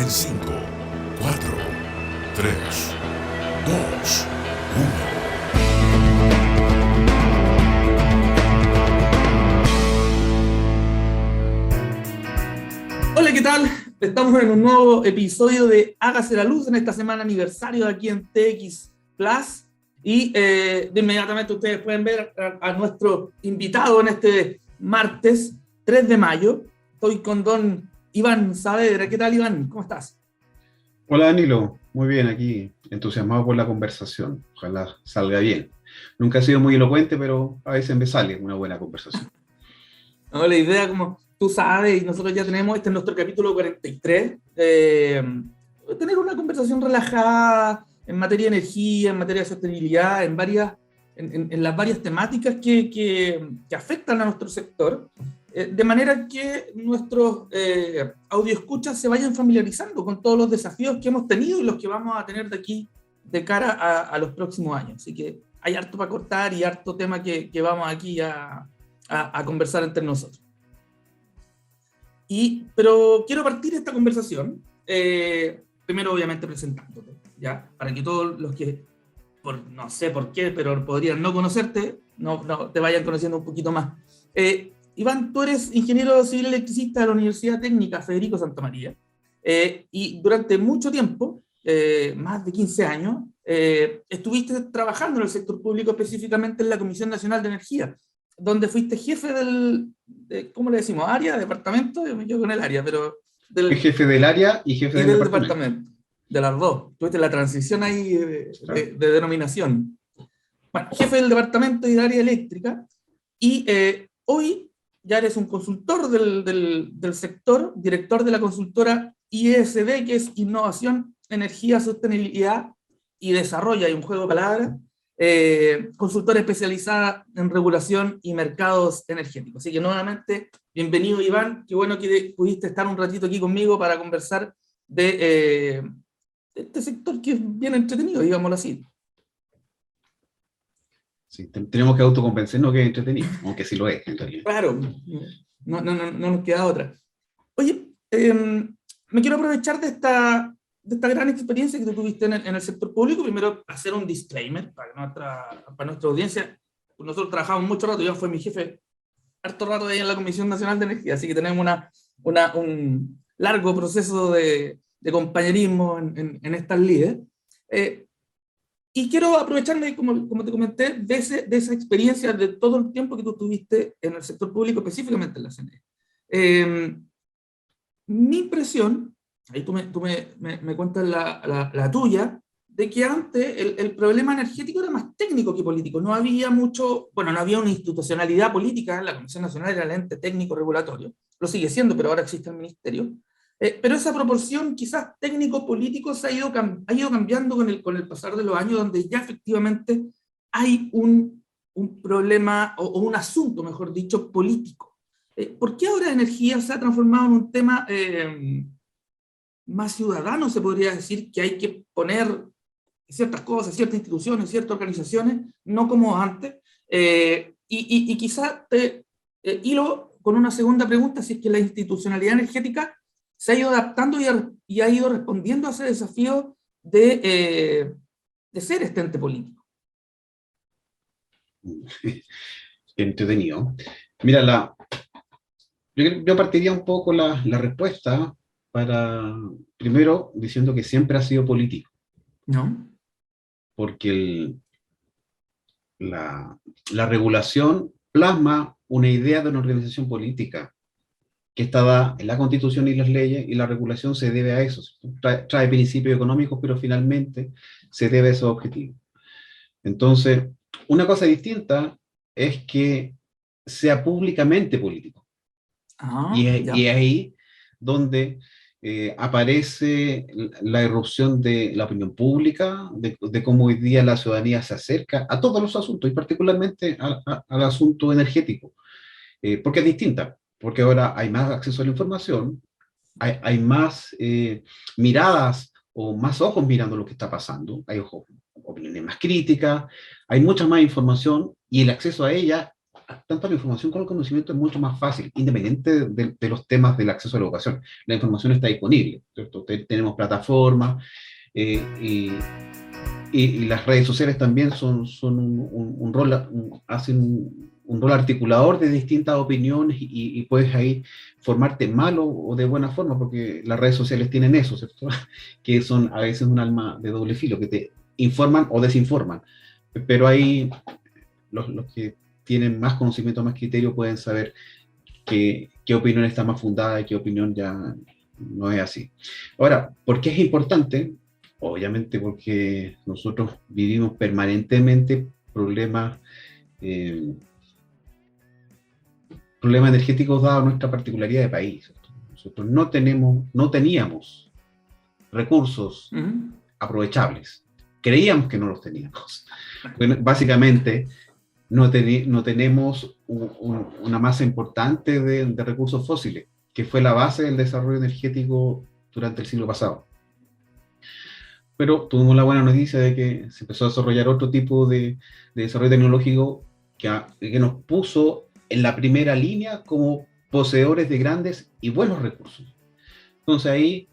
en 5, 4, 3, 2, 1. Hola, ¿qué tal? Estamos en un nuevo episodio de Hágase la Luz en esta semana aniversario de aquí en TX Plus. Y de inmediatamente ustedes pueden ver a nuestro invitado en este martes 3 de mayo. Estoy con don Iván Saavedra. ¿Qué tal, Iván? ¿Cómo estás? Hola Danilo, muy bien, aquí entusiasmado por la conversación, ojalá salga bien. Nunca he sido muy elocuente, pero a veces me sale una buena conversación. No, la idea, como tú sabes, y nosotros ya tenemos, este es nuestro capítulo 43, tener una conversación relajada en materia de energía, en materia de sostenibilidad, en las varias temáticas que afectan a nuestro sector, de manera que nuestros audioescuchas se vayan familiarizando con todos los desafíos que hemos tenido y los que vamos a tener de aquí de cara a los próximos años. Así que hay harto para cortar y harto tema que vamos aquí a conversar entre nosotros. Pero quiero partir esta conversación, primero obviamente presentándote, ¿ya? Para que todos los que, no sé por qué, pero podrían no conocerte, no te vayan conociendo un poquito más. Iván, tú eres ingeniero civil electricista de la Universidad Técnica Federico Santa María, y durante mucho tiempo, más de 15 años, estuviste trabajando en el sector público, específicamente en la Comisión Nacional de Energía, donde fuiste jefe ¿cómo le decimos? ¿Área? ¿Departamento? Yo me quedo con el área, pero... Es jefe del área y jefe Y del del departamento. departamento, de las dos. Tuviste la transición ahí de denominación. Bueno, jefe del departamento y del área eléctrica, y hoy ya eres un consultor del sector, director de la consultora IESD, que es Innovación, Energía, Sostenibilidad y Desarrollo, hay un juego de palabras, consultora especializada en regulación y mercados energéticos. Así que nuevamente, bienvenido Iván, qué bueno que pudiste estar un ratito aquí conmigo para conversar de este sector que es bien entretenido, digámoslo así. Sí, tenemos que autoconvencernos que es entretenido, aunque sí lo es en realidad. Claro, no nos queda otra. Oye, me quiero aprovechar de esta gran experiencia que tú tuviste en el sector público. Primero, hacer un disclaimer para nuestra audiencia. Nosotros trabajamos mucho rato, yo fui mi jefe harto rato ahí en la Comisión Nacional de Energía, así que tenemos un largo proceso de compañerismo en estas lides. Y quiero aprovecharme, como te comenté, de esa experiencia, de todo el tiempo que tú tuviste en el sector público, específicamente en la CNE. Mi impresión, ahí tú me cuentas la tuya, de que antes el problema energético era más técnico que político. No había no había una institucionalidad política. La Comisión Nacional era el ente técnico regulatorio, lo sigue siendo, pero ahora existe el ministerio. Pero esa proporción quizás técnico-político ha ido cambiando con el pasar de los años, donde ya efectivamente hay un problema o un asunto, mejor dicho, político. ¿Por qué ahora energía se ha transformado en un tema más ciudadano? Se podría decir que hay que poner ciertas cosas, ciertas instituciones, ciertas organizaciones, no como antes. Y quizás hilo con una segunda pregunta, si es que la institucionalidad energética se ha ido adaptando y ha ido respondiendo a ese desafío de ser este ente político. Entretenido. Mira, yo partiría un poco la respuesta primero diciendo que siempre ha sido político, ¿No? porque la regulación plasma una idea de una organización política que está dada en la Constitución y las leyes, y la regulación se debe a eso. Trae principios económicos, pero finalmente se debe a esos objetivos. Entonces, una cosa distinta es que sea públicamente político. Y es ahí donde aparece la irrupción de la opinión pública, de cómo hoy día la ciudadanía se acerca a todos los asuntos, y particularmente al asunto energético, porque es distinta, porque ahora hay más acceso a la información, hay más miradas o más ojos mirando lo que está pasando, hay opiniones más críticas, hay mucha más información, y el acceso a ella tanto la información como el conocimiento es mucho más fácil, independiente de los temas del acceso a la educación. La información está disponible, ¿cierto? Tenemos plataformas, y las redes sociales también son un rol, hacen un rol articulador de distintas opiniones, y puedes ahí formarte mal o de buena forma, porque las redes sociales tienen eso, ¿cierto? Que son a veces un arma de doble filo, que te informan o desinforman, pero ahí los que tienen más conocimiento, más criterio, pueden saber qué opinión está más fundada y qué opinión ya no es así. Ahora, ¿por qué es importante? Obviamente porque nosotros vivimos permanentemente problemas energéticos dados nuestra particularidad de país, ¿cierto? Nosotros no teníamos recursos aprovechables. Creíamos que no los teníamos. Bueno, básicamente, no tenemos una masa importante de recursos fósiles, que fue la base del desarrollo energético durante el siglo pasado. Pero tuvimos la buena noticia de que se empezó a desarrollar otro tipo de desarrollo tecnológico que nos puso en la primera línea como poseedores de grandes y buenos recursos. Entonces ahí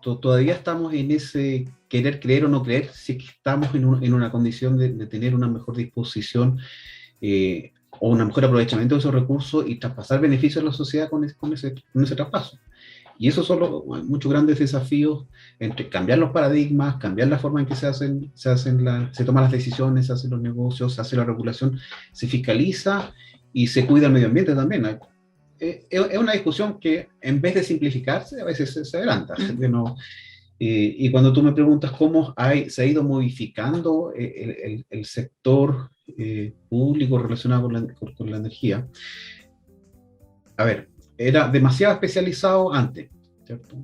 todavía estamos en ese querer creer o no creer, si estamos en una condición de tener una mejor disposición o un mejor aprovechamiento de esos recursos y traspasar beneficios a la sociedad con ese traspaso. Y esos son muchos grandes desafíos, entre cambiar los paradigmas, cambiar la forma en que se toman las decisiones, se hacen los negocios, se hace la regulación, se fiscaliza y se cuida el medio ambiente también. Es una discusión que, en vez de simplificarse, a veces se adelanta. Y cuando tú me preguntas cómo se ha ido modificando el sector público relacionado con la energía, a ver, era demasiado especializado antes, ¿cierto?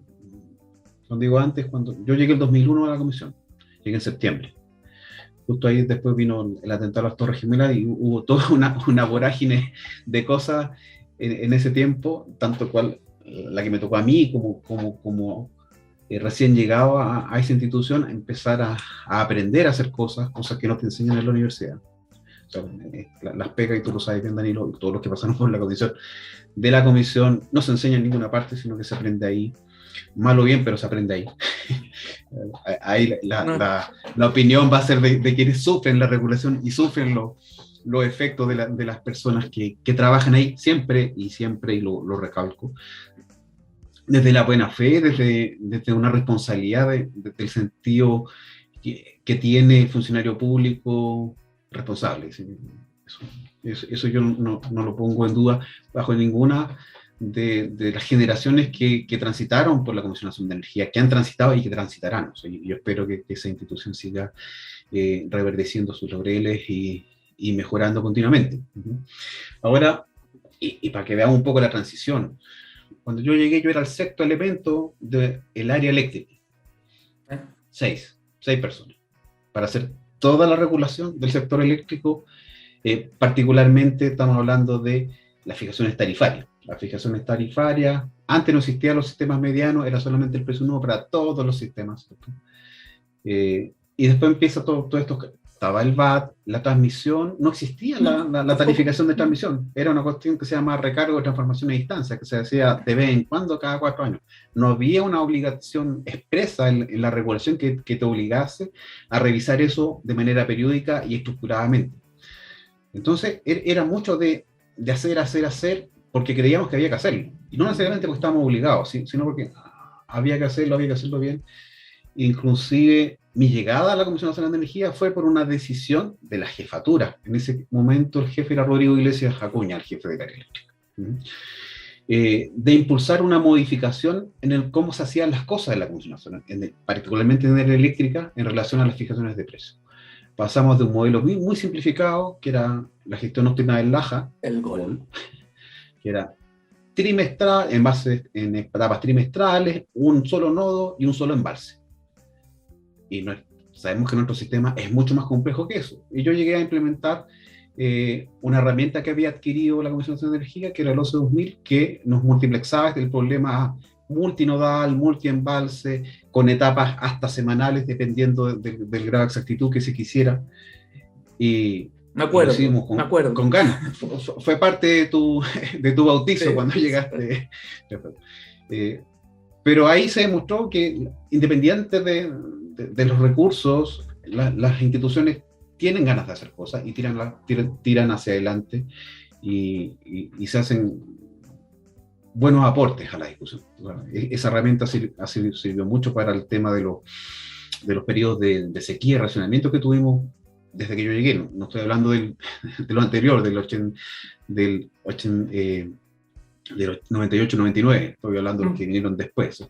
Cuando digo antes, cuando yo llegué el 2001 a la comisión, llegué en septiembre. Justo ahí después vino el atentado a las Torres Gemelas y hubo toda una vorágine de cosas en ese tiempo, tanto cual la que me tocó a mí como recién llegado a esa institución, empezar a aprender a hacer cosas que no te enseñan en la universidad. O sea, las pegas, y tú lo sabes bien, Danilo, todos los que pasaron por la condición de la comisión, no se enseña en ninguna parte, sino que se aprende ahí, mal o bien, pero se aprende ahí. Ahí la opinión va a ser de quienes sufren la regulación y sufren los efectos de las personas que trabajan ahí siempre, y lo recalco, desde la buena fe, desde una responsabilidad, desde el sentido que tiene el funcionario público responsable. Eso yo no lo pongo en duda bajo ninguna de las generaciones que transitaron por la Comisión Nacional de Energía, que han transitado y que transitarán. O sea, yo espero que esa institución siga reverdeciendo sus laureles y mejorando continuamente. Ahora, y para que veamos un poco la transición, cuando yo llegué, yo era el sexto elemento del área eléctrica. Seis personas, para hacer toda la regulación del sector eléctrico. Particularmente estamos hablando de las fijaciones tarifarias. Las fijaciones tarifarias, antes no existían los sistemas medianos, era solamente el precio nuevo para todos los sistemas. Y después empieza todo esto, estaba el VAT, la transmisión, no existía la tarificación de transmisión, era una cuestión que se llama recargo de transformación a distancia, que se hacía de vez en cuando, cada 4 años. No había una obligación expresa en la regulación que te obligase a revisar eso de manera periódica y estructuradamente. Entonces, era mucho de hacer, porque creíamos que había que hacerlo. Y no necesariamente porque estábamos obligados, sino porque había que hacerlo bien. Inclusive, mi llegada a la Comisión Nacional de Energía fue por una decisión de la jefatura. En ese momento, el jefe era Rodrigo Iglesias Acuña, el jefe de Carga Eléctrica. De impulsar una modificación en cómo se hacían las cosas en la Comisión Nacional, particularmente en energía eléctrica, en relación a las fijaciones de precios. Pasamos de un modelo muy simplificado, que era la gestión óptima del LAJA, el GOL, que era trimestral, en etapas trimestrales, un solo nodo y un solo embalse. Y sabemos que nuestro sistema es mucho más complejo que eso. Y yo llegué a implementar una herramienta que había adquirido la Comisión Nacional de Energía, que era el OCE 2000, que nos multiplexaba el problema multinodal, multiembalse, con etapas hasta semanales, dependiendo del grado de exactitud que se quisiera. Y Me Lo acuerdo, hicimos me acuerdo. con ganas. Fue parte de tu bautizo Sí. cuando llegaste. Pero ahí se demostró que, independiente de los recursos, las instituciones tienen ganas de hacer cosas y tiran hacia adelante y se hacen buenos aportes a la discusión. Bueno, esa herramienta sirvió mucho para el tema de los periodos de sequía y racionamiento que tuvimos desde que yo llegué. No estoy hablando de lo anterior, del 98-99, estoy hablando de los que vinieron después.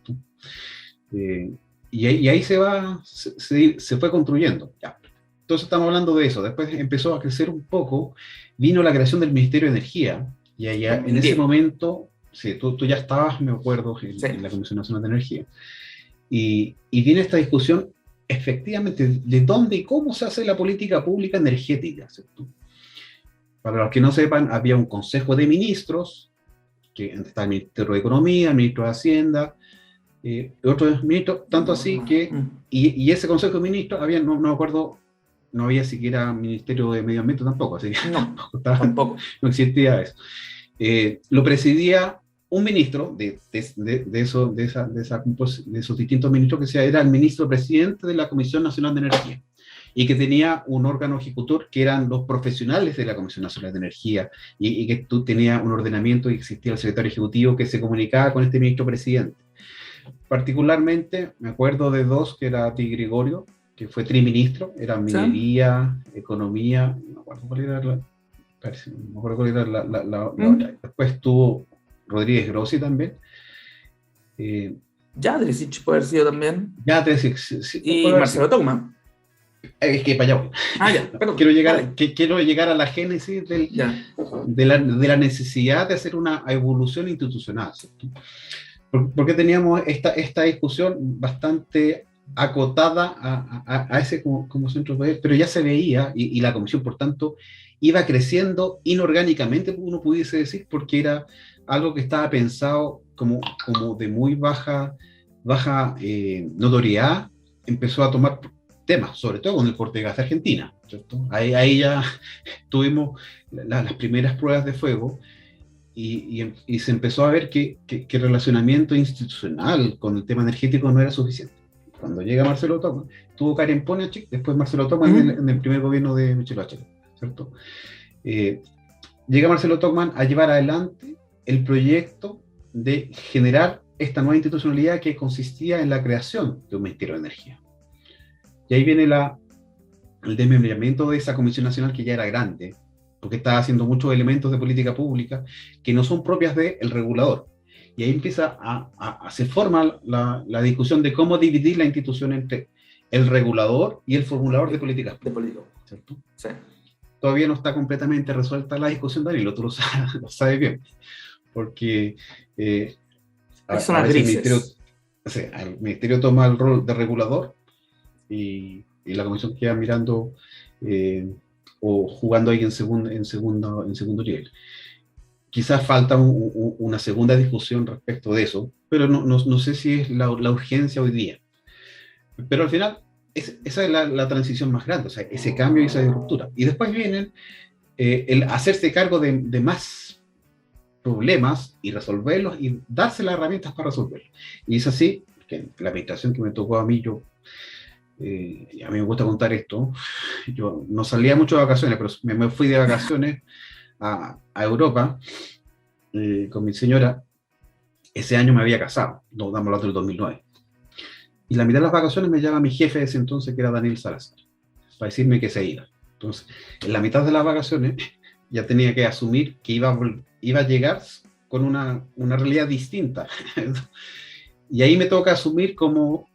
Y ahí se fue construyendo. Ya. Entonces estamos hablando de eso. Después empezó a crecer un poco, vino la creación del Ministerio de Energía, y allá, en ese momento, sí, tú ya estabas, me acuerdo, en la Comisión Nacional de Energía, y viene esta discusión, efectivamente, de dónde y cómo se hace la política pública energética, ¿cierto? Para los que no sepan, había un consejo de ministros, que está el Ministerio de Economía, el Ministro de Hacienda, otros ministros, tanto así que, y ese consejo de ministros, no me acuerdo, no había siquiera Ministerio de Medio Ambiente tampoco, así que tampoco existía eso. Lo presidía un ministro de esos distintos ministros, que era el ministro presidente de la Comisión Nacional de Energía, y que tenía un órgano ejecutor que eran los profesionales de la Comisión Nacional de Energía, y que tú tenías un ordenamiento y existía el secretario ejecutivo que se comunicaba con este ministro presidente. Particularmente me acuerdo de dos, que era Di Gregorio, que fue triministro, era minería, economía, no me acuerdo cuál era la otra. Después estuvo Rodríguez Grossi también. Jadricic puede haber sido también. Jadricic, sí, y Marcelo Togman. Es que para allá voy. Ya, perdón. Quiero llegar a la génesis de la necesidad de hacer una evolución institucional, ¿cierto? Porque teníamos esta discusión bastante acotada a ese como centro de poder, pero ya se veía, y la comisión, por tanto, iba creciendo inorgánicamente, uno pudiese decir, porque era algo que estaba pensado como de muy baja notoriedad. Empezó a tomar temas, sobre todo con el corte de gas de Argentina, ¿cierto? Ahí ya tuvimos las primeras pruebas de fuego, y se empezó a ver que el relacionamiento institucional con el tema energético no era suficiente. Cuando llega Marcelo Togman, tuvo Karen Ponachik, después Marcelo Togman en el primer gobierno de Michelle Bachelet, ¿cierto? Llega Marcelo Togman a llevar adelante el proyecto de generar esta nueva institucionalidad, que consistía en la creación de un Ministerio de Energía. Y ahí viene el desmembramiento de esa Comisión Nacional, que ya era grande, porque estaba haciendo muchos elementos de política pública que no son propias del regulador. Y ahí empieza se forma la discusión de cómo dividir la institución entre el regulador y el formulador de políticas públicas, ¿cierto? Sí. Todavía no está completamente resuelta la discusión, Danilo, tú lo sabes bien, porque son las grises. El ministerio toma el rol de regulador, y la comisión queda mirando o jugando ahí en segundo nivel. Quizás falta una segunda discusión respecto de eso, pero no sé si es la urgencia hoy día. Pero al final, esa es la transición más grande, o sea, ese cambio y esa ruptura. Y después vienen el hacerse cargo de más problemas y resolverlos, y darse las herramientas para resolverlos. Y es así que la administración que me tocó a mí, a mí me gusta contar esto, yo no salía mucho de vacaciones, pero me fui de vacaciones a Europa con mi señora. Ese año me había casado, nos damos hablando del 2009. Y la mitad de las vacaciones me llama mi jefe de ese entonces, que era Daniel Salazar, para decirme que se iba. Entonces, en la mitad de las vacaciones ya tenía que asumir que iba a llegar con una realidad distinta. Y ahí me toca asumir como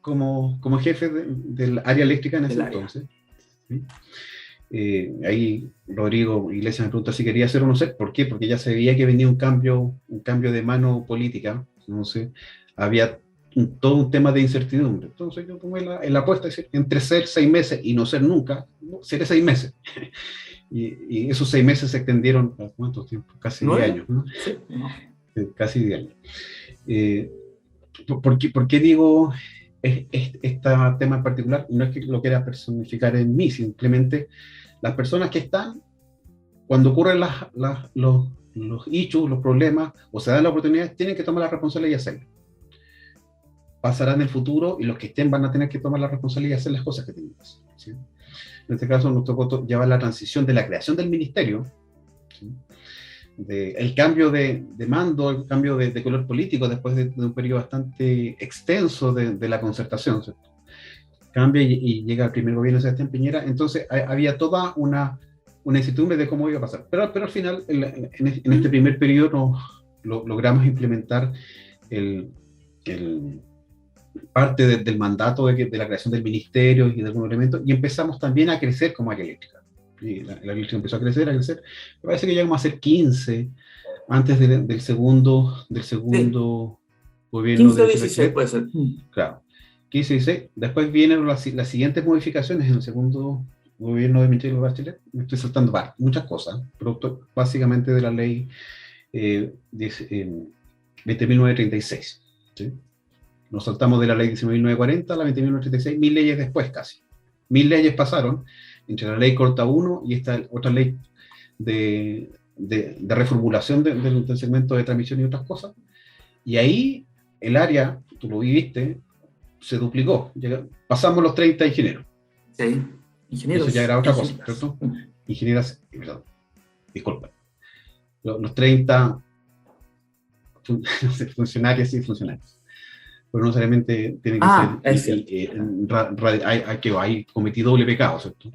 jefe del área eléctrica en ese entonces. ¿Sí? Ahí Rodrigo Iglesias me pregunta si quería hacer o no hacer. ¿Por qué? Porque ya se veía que venía un cambio de mano política. Entonces había todo un tema de incertidumbre. Entonces yo tomé la apuesta, es decir, entre ser 6 meses y no ser nunca, seré 6 meses. Y esos 6 meses se extendieron a ¿cuántos tiempos? Casi 10 años, ¿no? Sí, no. Casi 10 años. ¿Por qué digo este tema en particular? No es que lo quiera personificar en mí, simplemente las personas que están cuando ocurren los issues, los problemas, o se dan las oportunidades, tienen que tomar la responsabilidad y hacerlo. Pasará en el futuro y los que estén van a tener que tomar la responsabilidad y hacer las cosas que tienen que hacer, ¿sí? En este caso nos tocó llevar la transición de la creación del ministerio, ¿sí? El cambio de mando, el cambio de color político después de un periodo bastante extenso de la concertación, ¿cierto? Cambia y llega el primer gobierno de Sebastián Piñera, entonces había toda una incertidumbre de cómo iba a pasar. Pero al final, en este primer periodo, logramos implementar parte del mandato de la creación del ministerio y de algunos elementos, y empezamos también a crecer como área eléctrica. Y la eléctrica empezó a crecer. Me parece que llegamos a ser 15 antes del segundo Sí. gobierno 15 o de 16 puede ser. Claro, 15 y 16. Después vienen las siguientes modificaciones en el segundo gobierno de Michelle Bachelet. Me estoy saltando muchas cosas, producto básicamente de la ley 20.936. ¿Sí? Nos saltamos de la ley 19.940 a la 20.936, 1000 leyes después casi. 1000 leyes pasaron entre la ley Corta 1 y esta otra ley de reformulación del segmento de transmisión y otras cosas. Y ahí el área, tú lo viviste, se duplicó. Pasamos los 30 ingenieros. Sí, ingenieros. Eso ya era otra cosa, ¿cierto? Ingenieras, perdón, disculpa. Los 30 funcionarios y funcionarios. Pero no necesariamente tiene que ser. Hay cometido doble pecado, ¿cierto?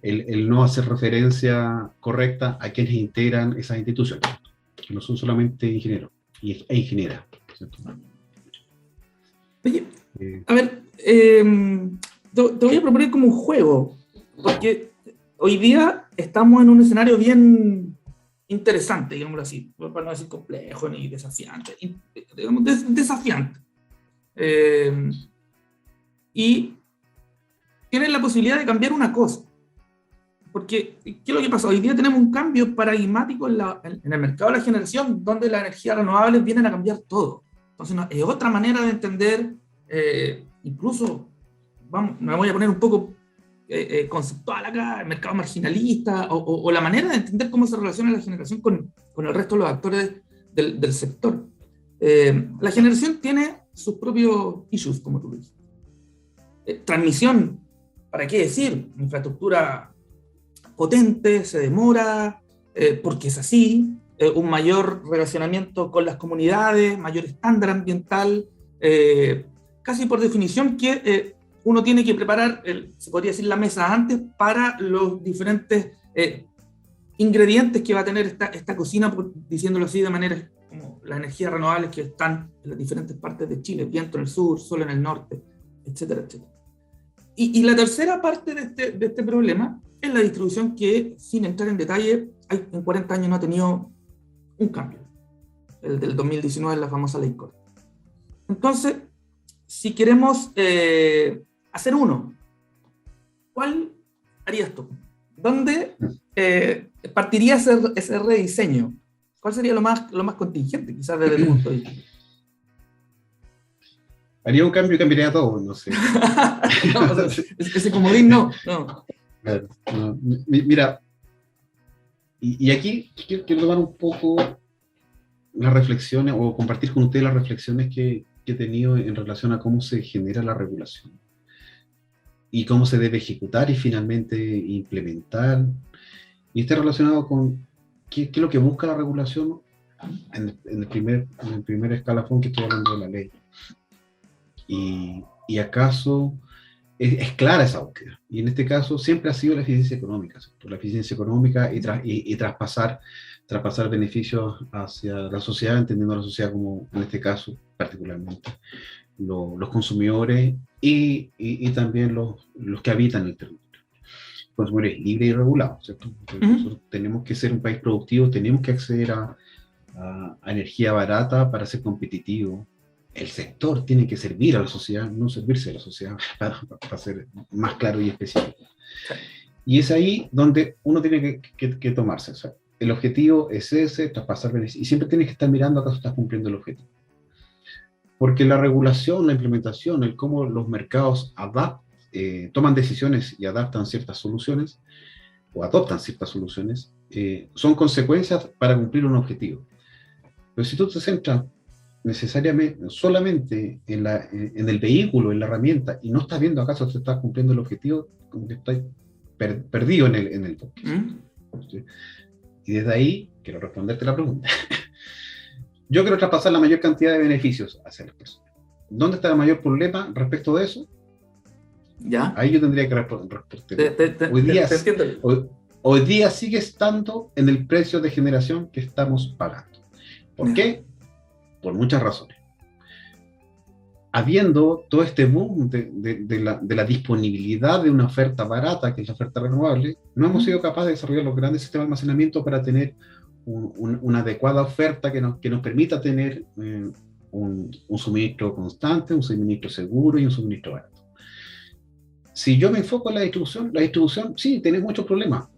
El no hacer referencia correcta a quienes integran esas instituciones, que no son solamente ingenieros e ingenieras, ¿cierto? Oye, a ver, te voy a proponer como un juego, porque hoy día estamos en un escenario bien interesante, digámoslo así, para no decir complejo ni desafiante, digamos desafiante. Y tienes la posibilidad de cambiar una cosa. Porque, ¿qué es lo que pasa? Hoy día tenemos un cambio paradigmático en el mercado de la generación, donde las energías renovables vienen a cambiar todo. Entonces, es otra manera de entender, incluso, me voy a poner un poco conceptual acá, el mercado marginalista, o la manera de entender cómo se relaciona la generación con el resto de los actores del sector. La generación tiene sus propios issues, como tú dices. Transmisión, ¿para qué decir? Infraestructura potente, se demora, porque es así, un mayor relacionamiento con las comunidades, mayor estándar ambiental, casi por definición que uno tiene que preparar, se podría decir, la mesa antes para los diferentes ingredientes que va a tener esta cocina, diciéndolo así de manera como las energías renovables que están en las diferentes partes de Chile, viento en el sur, sol en el norte, etcétera, etcétera. Y la tercera parte de este problema es la distribución que, sin entrar en detalle, en 40 años no ha tenido un cambio. El del 2019 es la famosa ley Corta. Entonces, si queremos hacer uno, ¿cuál harías tú? ¿Dónde partiría ese rediseño? ¿Cuál sería lo más contingente, quizás desde tu punto de vista? Haría un cambio y cambiaría todo, no sé. No, o sea, ese comodín no. Claro, no. Mira, y aquí quiero tomar un poco las reflexiones, o compartir con ustedes las reflexiones que he tenido en relación a cómo se genera la regulación y cómo se debe ejecutar y finalmente implementar. Y está relacionado con qué es lo que busca la regulación en el primer escalafón que estoy hablando de la ley. Y acaso es clara esa búsqueda. Y en este caso siempre ha sido la eficiencia económica, ¿cierto? La eficiencia económica y traspasar beneficios hacia la sociedad, entendiendo a la sociedad como, en este caso, particularmente, los consumidores y también los que habitan el territorio. Consumidores libres y regulados, ¿cierto? Nosotros tenemos que ser un país productivo, tenemos que acceder a energía barata para ser competitivo. El sector tiene que servir a la sociedad, no servirse a la sociedad, para ser más claro y específico. Y es ahí donde uno tiene que tomarse. O sea, el objetivo es ese, traspasar beneficios, y siempre tienes que estar mirando acaso estás cumpliendo el objetivo. Porque la regulación, la implementación, el cómo los mercados toman decisiones y adaptan ciertas soluciones, o adoptan ciertas soluciones, son consecuencias para cumplir un objetivo. Pero si tú te centras necesariamente, solamente en el vehículo, en la herramienta, y no estás viendo acaso te estás cumpliendo el objetivo, como que estás perdido en el bosque. ¿Sí? Y desde ahí, quiero responderte la pregunta. Yo quiero traspasar la mayor cantidad de beneficios hacia las personas. ¿Dónde está el mayor problema respecto de eso? ¿Ya? Ahí yo tendría que responder. Hoy día sigue estando en el precio de generación que estamos pagando. ¿Por qué? Por muchas razones. Habiendo todo este boom de la disponibilidad de una oferta barata, que es la oferta renovable, no hemos sido capaces de desarrollar los grandes sistemas de almacenamiento para tener una adecuada oferta que nos permita tener un suministro constante, un suministro seguro y un suministro barato. Si yo me enfoco en la distribución sí, tiene muchos problemas,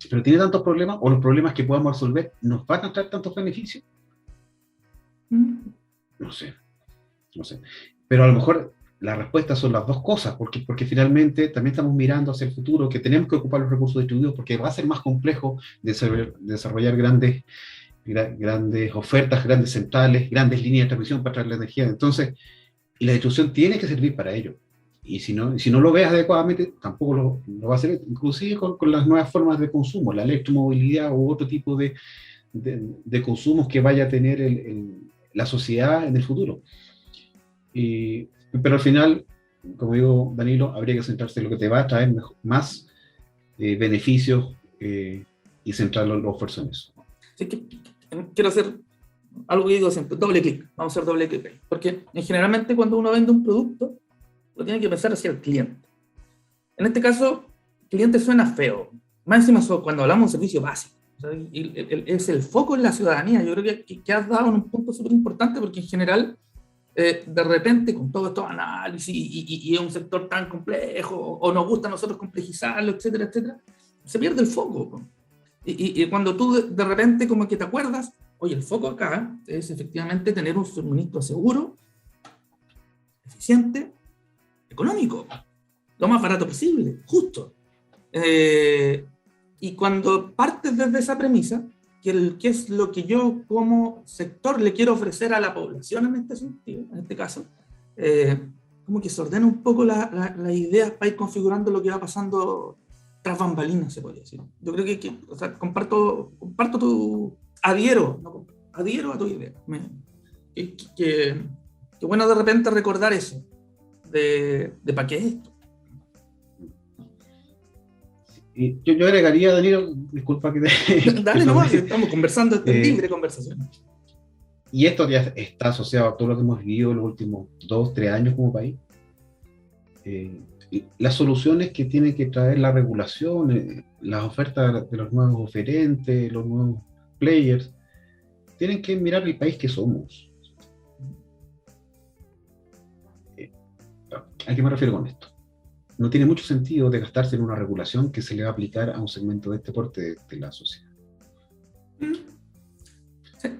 pero tiene tantos problemas, o los problemas que podamos resolver, ¿nos van a traer tantos beneficios? No sé. Pero a lo mejor la respuesta son las dos cosas, porque finalmente también estamos mirando hacia el futuro, que tenemos que ocupar los recursos distribuidos, porque va a ser más complejo desarrollar grandes ofertas, grandes centrales, grandes líneas de transmisión para traer la energía. Entonces, y la distribución tiene que servir para ello. Y si no lo ves adecuadamente, tampoco lo va a hacer, inclusive con las nuevas formas de consumo, la electromovilidad u otro tipo de consumos que vaya a tener la sociedad en el futuro. Pero al final, como digo, Danilo, habría que centrarse en lo que te va a traer más beneficios y centrar los esfuerzos en eso. Sí, quiero hacer algo que digo siempre, doble clic, vamos a hacer doble clic, porque generalmente cuando uno vende un producto, lo tiene que pensar hacia el cliente. En este caso, cliente suena feo, más encima cuando hablamos de un servicio básico, o sea, es el foco en la ciudadanía. Yo creo que has dado en un punto súper importante, porque en general, de repente, con todo estos análisis y es un sector tan complejo, o nos gusta a nosotros complejizarlo, etcétera, etcétera, se pierde el foco. Y cuando tú de repente como que te acuerdas, oye, el foco acá es efectivamente tener un suministro seguro, eficiente, económico, lo más barato posible, justo. Y cuando partes desde esa premisa, que es lo que yo como sector le quiero ofrecer a la población en este sentido, en este caso, como que se ordena un poco la idea para ir configurando lo que va pasando tras bambalinas, se podría decir. Yo creo que o sea, comparto adhiero a tu idea. Que bueno de repente recordar eso, de para qué es esto. Y yo agregaría, Danilo, disculpa que te... Dale nomás, estamos conversando, libre conversación. Y esto ya está asociado a todo lo que hemos vivido en los últimos 2-3 años como país. Las soluciones que tiene que traer la regulación, las ofertas de los nuevos oferentes, los nuevos players, tienen que mirar el país que somos. ¿A qué me refiero con esto? No tiene mucho sentido de gastarse en una regulación que se le va a aplicar a un segmento de este porte de la sociedad. Sí.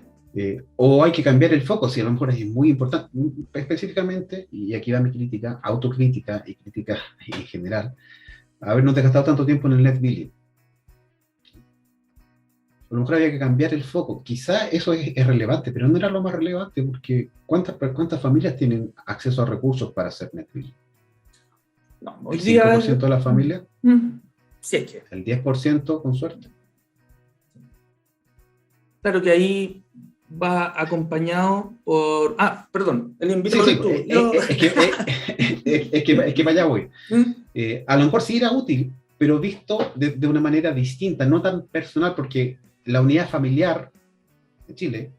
O hay que cambiar el foco, si a lo mejor es muy importante, específicamente, y aquí va mi crítica, autocrítica y crítica en general, habernos gastado tanto tiempo en el net billing. A lo mejor había que cambiar el foco. Quizá eso es relevante, pero no era lo más relevante, porque ¿cuántas familias tienen acceso a recursos para hacer net billing? No, ¿El 5% de las familias? Sí, es que. ¿El 10% con suerte? Claro que ahí va acompañado por... perdón, el invito sí, es que para allá voy. A lo mejor sí era útil, pero visto de una manera distinta, no tan personal, porque la unidad familiar de Chile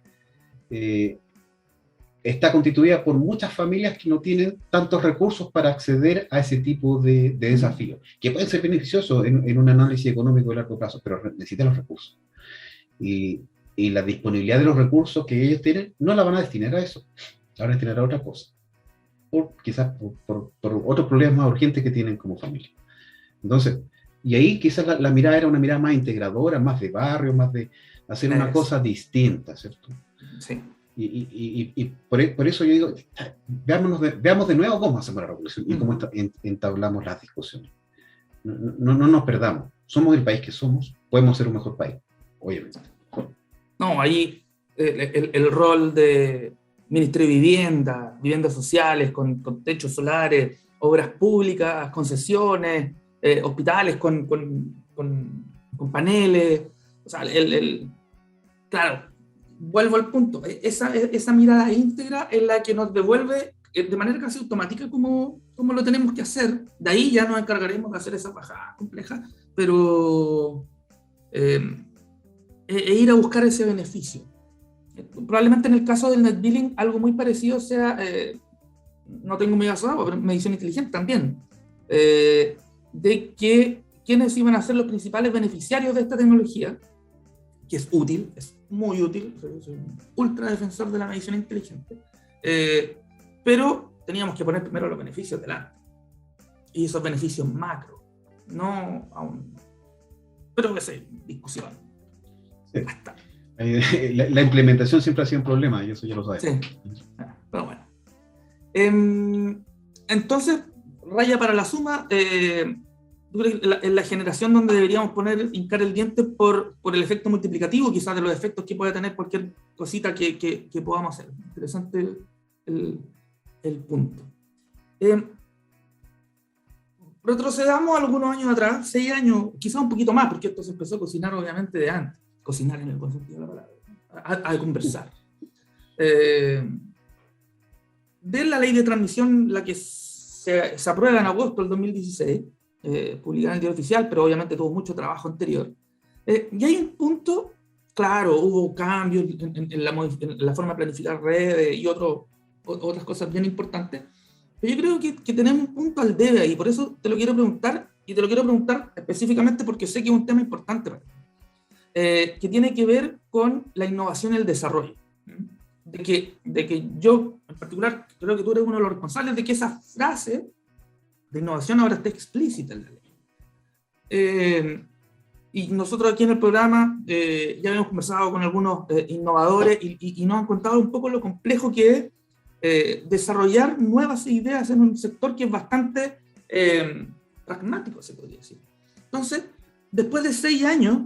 está constituida por muchas familias que no tienen tantos recursos para acceder a ese tipo de desafíos, que pueden ser beneficiosos en un análisis económico de largo plazo, pero necesitan los recursos. Y la disponibilidad de los recursos que ellos tienen no la van a destinar a eso, la van a destinar a otra cosa, quizás por otros problemas más urgentes que tienen como familia. Entonces, y ahí quizás la mirada era una mirada más integradora, más de barrio, más de hacer una cosa distinta, ¿cierto? Sí. Y por eso yo digo, veamos de nuevo cómo hacemos la regulación y cómo entablamos las discusiones. No nos perdamos. somos el país que somos, podemos ser un mejor país, obviamente. No, ahí el rol de Ministerio de Vivienda, viviendas sociales con techos solares, obras públicas, concesiones, hospitales con paneles, o sea, claro, vuelvo al punto, esa mirada íntegra es la que nos devuelve de manera casi automática como lo tenemos que hacer. De ahí ya nos encargaremos de hacer esa bajada compleja, pero ir a buscar ese beneficio. Probablemente en el caso del net billing algo muy parecido sea, no tengo medio asado, pero medición inteligente también, de que quiénes iban a ser los principales beneficiarios de esta tecnología, que es útil, es muy útil, soy un ultra defensor de la medición inteligente, pero teníamos que poner primero los beneficios delante, y esos beneficios macro, no aún, pero que sé, discusión. Sí. Hasta. La implementación siempre ha sido un problema, y eso ya lo sabes. Sí, pero bueno. Entonces, raya para la suma, yo creo que en la generación donde deberíamos hincar el diente por el efecto multiplicativo, quizás de los efectos que puede tener cualquier cosita que podamos hacer. Interesante el punto. Retrocedamos algunos años atrás, 6 años, quizás un poquito más, porque esto se empezó a cocinar obviamente de antes, cocinar en el buen sentido de la palabra, a conversar. De la ley de transmisión, la que se aprueba en agosto del 2016, publicada en el Diario Oficial, pero obviamente tuvo mucho trabajo anterior. Y hay un punto, claro, hubo cambios en la forma de planificar redes y otras cosas bien importantes, pero yo creo que tenemos un punto al debe ahí, por eso te lo quiero preguntar, y te lo quiero preguntar específicamente porque sé que es un tema importante para ti, que tiene que ver con la innovación y el desarrollo. De que yo, en particular, creo que tú eres uno de los responsables de que esa frase de innovación ahora esté explícita en la ley. Y nosotros aquí en el programa ya hemos conversado con algunos innovadores y nos han contado un poco lo complejo que es desarrollar nuevas ideas en un sector que es bastante pragmático, se podría decir. Entonces, después de 6 años,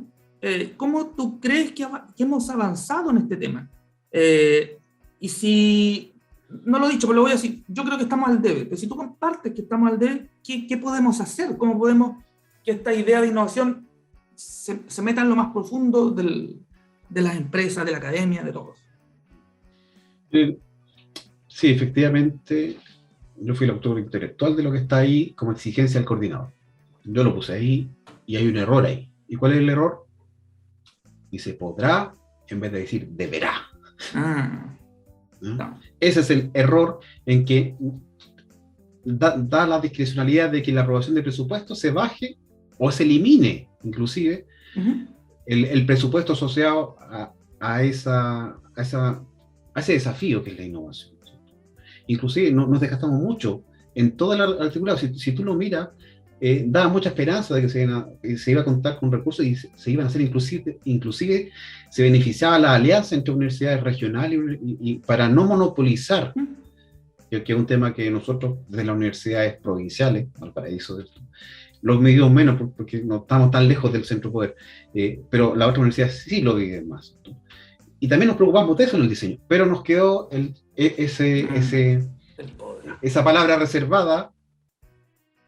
¿cómo tú crees que hemos avanzado en este tema? Y si, no lo he dicho, pero lo voy a decir, yo creo que estamos al debe, pero si tú compartes que estamos al debe, ¿qué podemos hacer? ¿Cómo podemos que esta idea de innovación se meta en lo más profundo de las empresas, de la academia, de todos? Sí, efectivamente, yo fui el autor intelectual de lo que está ahí como exigencia al coordinador. Yo lo puse ahí y hay un error ahí. ¿Y cuál es el error? Dice podrá en vez de decir deberá. No. Ese es el error en que da la discrecionalidad de que la aprobación de presupuesto se baje o se elimine, inclusive, el presupuesto asociado a ese desafío que es la innovación. Inclusive nos desgastamos mucho en todo el articulado. Si tú lo miras, daba mucha esperanza de que se iba a contar con recursos y se iban a hacer inclusive se beneficiaba la alianza entre universidades regionales y para no monopolizar, que es un tema que nosotros desde las universidades provinciales, Valparaíso, lo medimos menos porque no estamos tan lejos del centro de poder, pero las otras universidades sí lo viven más. Y también nos preocupamos de eso en el diseño, pero nos quedó esa palabra reservada.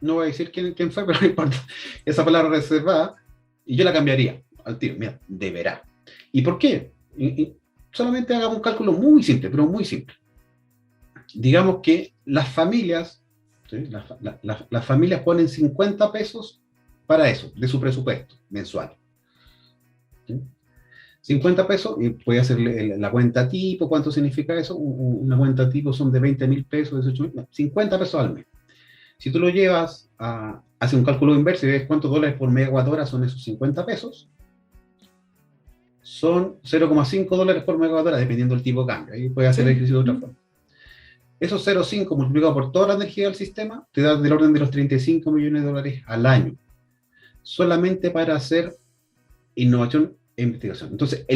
No voy a decir quién fue, pero no importa. Esa palabra reservada, y yo la cambiaría al tiro. Mira, deberá. ¿Y por qué? Solamente hagamos un cálculo muy simple, pero muy simple. Digamos que las familias, ¿sí? Las familias ponen 50 pesos para eso, de su presupuesto mensual. ¿Sí? 50 pesos, y puede hacer la cuenta tipo. ¿Cuánto significa eso? Una cuenta tipo son de 20.000 pesos, 18.000, 50 pesos al mes. Si tú lo llevas a hacer un cálculo inverso y ves cuántos dólares por megawatt hora son esos 50 pesos, son 0,5 dólares por megawatt hora, dependiendo del tipo de cambio. Ahí puedes hacer el ejercicio de otra forma. Esos 0,5 multiplicado por toda la energía del sistema te da del orden de los 35 millones de dólares al año, solamente para hacer innovación e investigación. Entonces,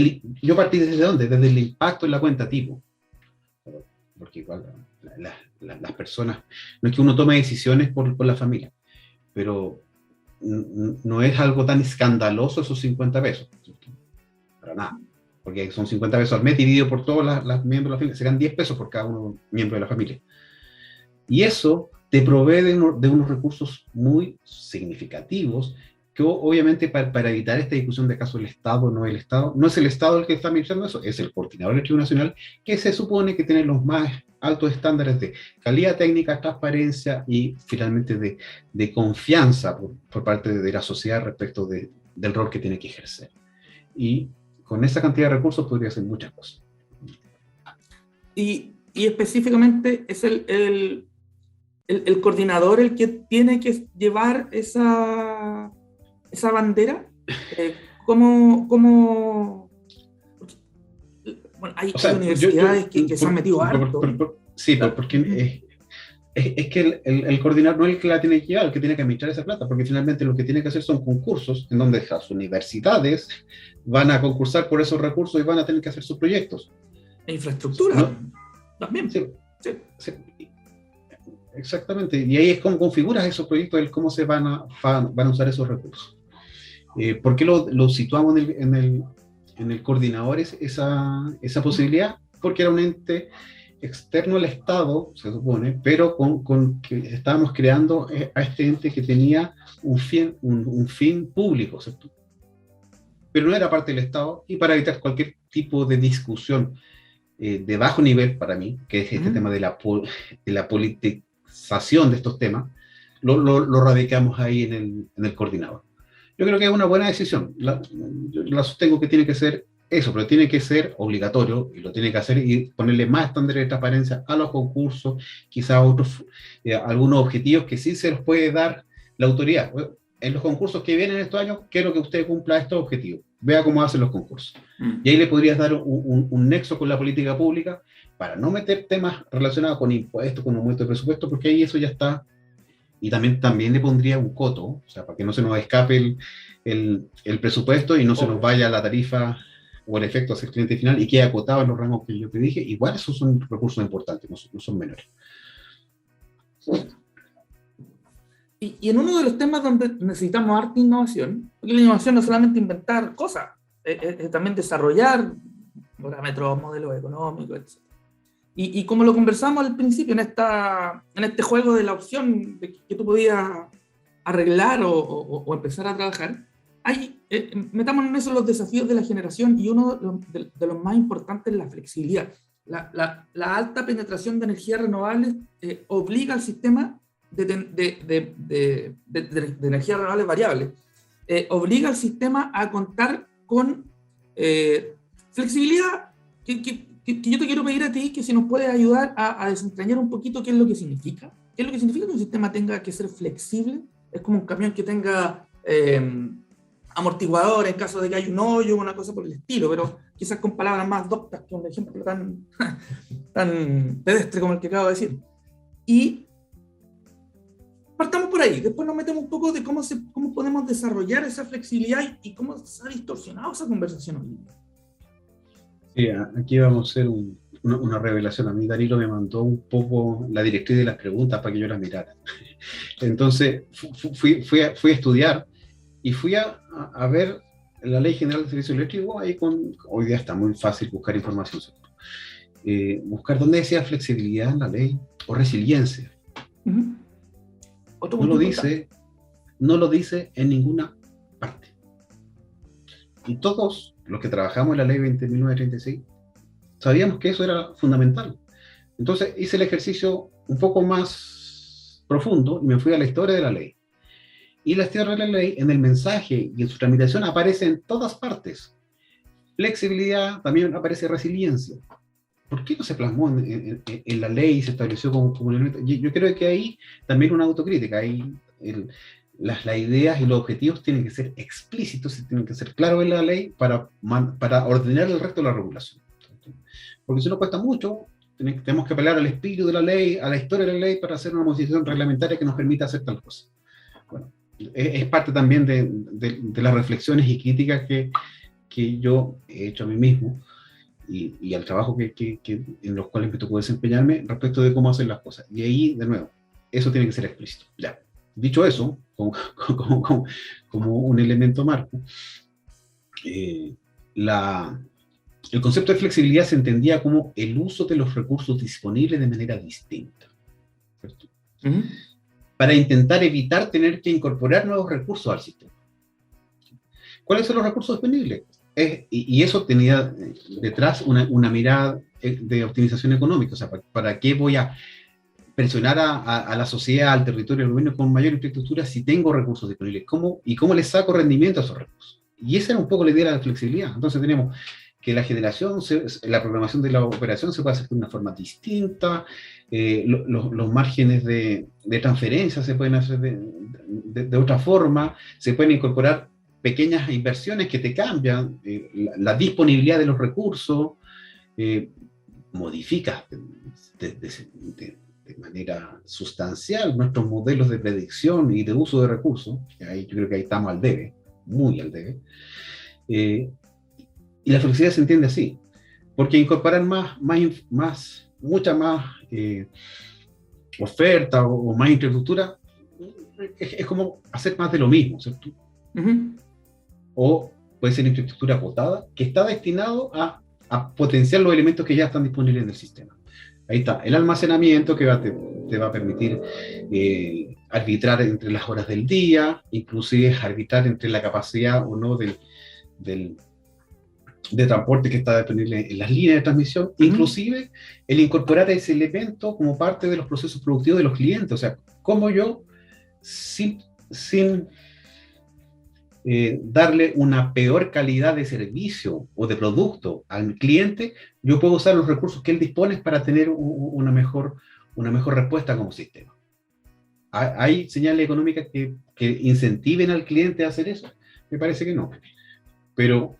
yo partí desde dónde? Desde el impacto en la cuenta tipo. Porque igual las personas, no es que uno tome decisiones por la familia, pero no es algo tan escandaloso esos 50 pesos, ¿cierto? Para nada, porque son 50 pesos al mes dividido por todos los miembros de la familia, serán 10 pesos por cada uno miembro de la familia. Y eso te provee de unos recursos muy significativos que obviamente para evitar esta discusión de acaso el Estado o no el Estado, no es el Estado el que está administrando eso, es el coordinador del Archivo Nacional, que se supone que tiene los más altos estándares de calidad técnica, transparencia y finalmente de confianza por parte de la sociedad respecto del rol que tiene que ejercer. Y con esa cantidad de recursos podría hacer muchas cosas. Y específicamente es el coordinador el que tiene que llevar esa bandera. ¿Cómo? Bueno, hay universidades que se han metido harto. Sí, porque es que el coordinador no es el que la tiene que llevar, el que tiene que administrar esa plata, porque finalmente lo que tiene que hacer son concursos en donde las universidades van a concursar por esos recursos y van a tener que hacer sus proyectos. E infraestructura, ¿no? También. Sí. Exactamente, y ahí es como configuras esos proyectos, cómo se van a usar esos recursos. ¿Por qué lo situamos en el coordinador esa posibilidad? Porque era un ente externo al Estado, se supone, pero con que estábamos creando a este ente que tenía un fin público, ¿cierto? Pero no era parte del Estado, y para evitar cualquier tipo de discusión de bajo nivel para mí, que es este tema de la politización de estos temas, lo radicamos ahí en el coordinador. Yo creo que es una buena decisión. Yo la sostengo que tiene que ser eso, pero tiene que ser obligatorio, y lo tiene que hacer, y ponerle más estándares de transparencia a los concursos, quizás algunos objetivos que sí se los puede dar la autoridad. En los concursos que vienen estos años, quiero que usted cumpla estos objetivos. Vea cómo hacen los concursos. Y ahí le podrías dar un nexo con la política pública para no meter temas relacionados con impuestos, con aumento de presupuesto, porque ahí eso ya está. Y también le pondría un coto, o sea, para que no se nos escape el presupuesto y no se nos vaya la tarifa o el efecto hacia el cliente final y quede acotado en los rangos que yo te dije. Igual esos son recursos importantes, no son menores. Y en uno de los temas donde necesitamos harta innovación, porque la innovación no es solamente inventar cosas, es también desarrollar parámetros, modelos económicos, etc. Y como lo conversamos al principio, en este juego de la opción de que tú podías arreglar o empezar a trabajar, metamos en eso los desafíos de la generación, y uno de los más importantes es la flexibilidad. La alta penetración de energías renovables obliga al sistema de energías renovables variables, obliga al sistema a contar con flexibilidad, que yo te quiero pedir a ti que si nos puedes ayudar a desentrañar un poquito qué es lo que significa. ¿Qué es lo que significa que un sistema tenga que ser flexible? Es como un camión que tenga amortiguador en caso de que haya un hoyo o una cosa por el estilo, pero quizás con palabras más doctas que un ejemplo tan pedestre como el que acabo de decir. Y partamos por ahí, después nos metemos un poco de cómo podemos desarrollar esa flexibilidad y cómo se ha distorsionado esa conversación hoy día. Sí, aquí vamos a hacer una revelación. A mí Danilo me mandó un poco la directriz de las preguntas para que yo las mirara. Entonces fui a estudiar y fui a ver la Ley General de Servicios Eléctricos. Hoy día está muy fácil buscar información. Buscar dónde decía flexibilidad en la ley o resiliencia. Uh-huh. No lo dice en ninguna parte. Y todos los que trabajamos en la ley 20.936 sabíamos que eso era fundamental. Entonces hice el ejercicio un poco más profundo y me fui a la historia de la ley. Y la historia de la ley, en el mensaje y en su tramitación, aparece en todas partes. Flexibilidad, también aparece resiliencia. ¿Por qué no se plasmó en la ley y se estableció como elemento? Yo creo que ahí también una autocrítica. Ahí las ideas y los objetivos tienen que ser explícitos y tienen que ser claros en la ley para ordenar el resto de la regulación. Porque si no cuesta mucho, tenemos que apelar al espíritu de la ley, a la historia de la ley, para hacer una modificación reglamentaria que nos permita hacer tal cosa. Bueno, es parte también de las reflexiones y críticas que yo he hecho a mí mismo y al trabajo en los cuales me tocó desempeñarme respecto de cómo hacer las cosas. Y ahí, de nuevo, eso tiene que ser explícito. Ya. Dicho eso, como un elemento marco, el concepto de flexibilidad se entendía como el uso de los recursos disponibles de manera distinta, ¿cierto? Para intentar evitar tener que incorporar nuevos recursos al sistema. ¿Cuáles son los recursos disponibles? Y eso tenía detrás una mirada de optimización económica. O sea, ¿para qué voy a presionar a la sociedad, al territorio, al gobierno con mayor infraestructura si tengo recursos disponibles? ¿Cómo les saco rendimiento a esos recursos? Y esa era un poco la idea de la flexibilidad. Entonces tenemos que la generación, la programación de la operación se puede hacer de una forma distinta, los márgenes de transferencia se pueden hacer de otra forma, se pueden incorporar pequeñas inversiones que te cambian la disponibilidad de los recursos, modificas de manera sustancial nuestros modelos de predicción y de uso de recursos. Ahí, yo creo que ahí estamos al debe, muy al debe. Y la flexibilidad se entiende así, porque incorporar mucha más oferta o más infraestructura es como hacer más de lo mismo, ¿cierto? O puede ser infraestructura acotada que está destinado a potenciar los elementos que ya están disponibles en el sistema. Ahí está, el almacenamiento que te va a permitir arbitrar entre las horas del día, inclusive arbitrar entre la capacidad o no de transporte que está disponible en las líneas de transmisión, inclusive el incorporar ese elemento como parte de los procesos productivos de los clientes. O sea, cómo yo, sin darle una peor calidad de servicio o de producto al cliente, yo puedo usar los recursos que él dispone para tener una mejor respuesta como sistema. ¿Hay señales económicas que incentiven al cliente a hacer eso? Me parece que no. Pero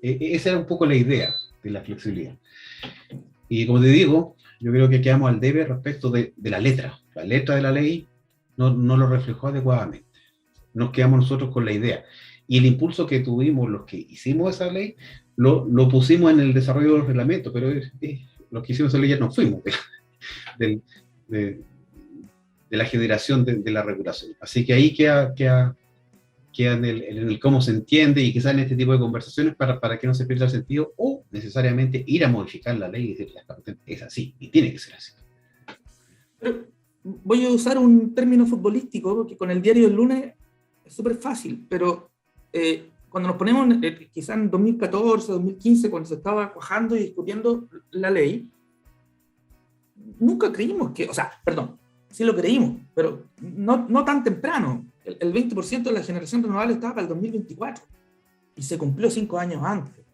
esa era un poco la idea de la flexibilidad. Y como te digo, yo creo que quedamos al debe respecto de la letra. La letra de la ley no lo reflejó adecuadamente. Nos quedamos nosotros con la idea. Y el impulso que tuvimos los que hicimos esa ley, lo pusimos en el desarrollo de los reglamentos, pero los que hicimos esa ley ya nos fuimos de la generación de la regulación. Así que ahí queda en el cómo se entiende y quizás en este tipo de conversaciones para que no se pierda el sentido o necesariamente ir a modificar la ley y decir, es así y tiene que ser así. Pero voy a usar un término futbolístico porque con el diario del lunes es súper fácil, pero cuando nos ponemos quizás en 2014, 2015, cuando se estaba cuajando y discutiendo la ley, nunca creímos que, o sea, perdón, sí lo creímos, pero no tan temprano. El 20% de la generación renovable estaba para el 2024 y se cumplió 5 años antes.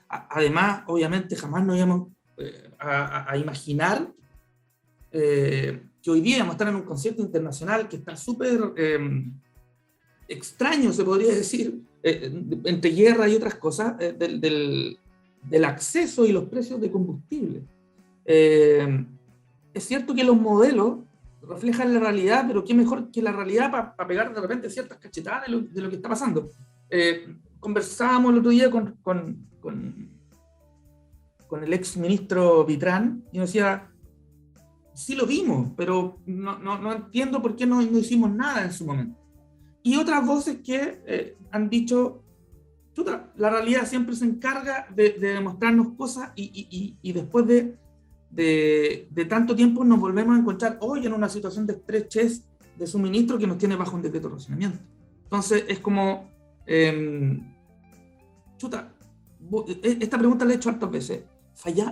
Además, obviamente, jamás nos íbamos a imaginar que hoy día vamos a estar en un concierto internacional que está súper extraño, se podría decir, entre guerra y otras cosas, del acceso y los precios de combustible. Es cierto que los modelos reflejan la realidad, pero qué mejor que la realidad para pegar de repente ciertas cachetadas de lo que está pasando. Conversábamos el otro día con el ex ministro Vitrán y nos decía, sí lo vimos, pero no entiendo por qué no hicimos nada en su momento. Y otras voces que han dicho, chuta, la realidad siempre se encarga de demostrarnos cosas y después de tanto tiempo nos volvemos a encontrar hoy en una situación de estrechez de suministro que nos tiene bajo un decreto de racionamiento. Entonces es como, chuta, esta pregunta la he hecho hartas veces.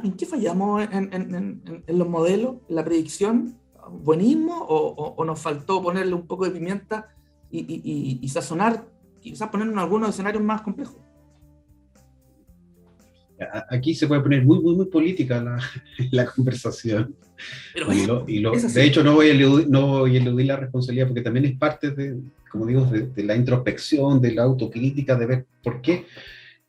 ¿En qué fallamos en los modelos, en la predicción? ¿Buenismo o nos faltó ponerle un poco de pimienta y sazonar, quizás ponernos en algunos escenarios más complejos? Aquí se puede poner muy, muy, muy política la conversación. Pero de hecho, no voy a eludir la responsabilidad, porque también es parte como digo, de la introspección, de la autocrítica, de ver por qué.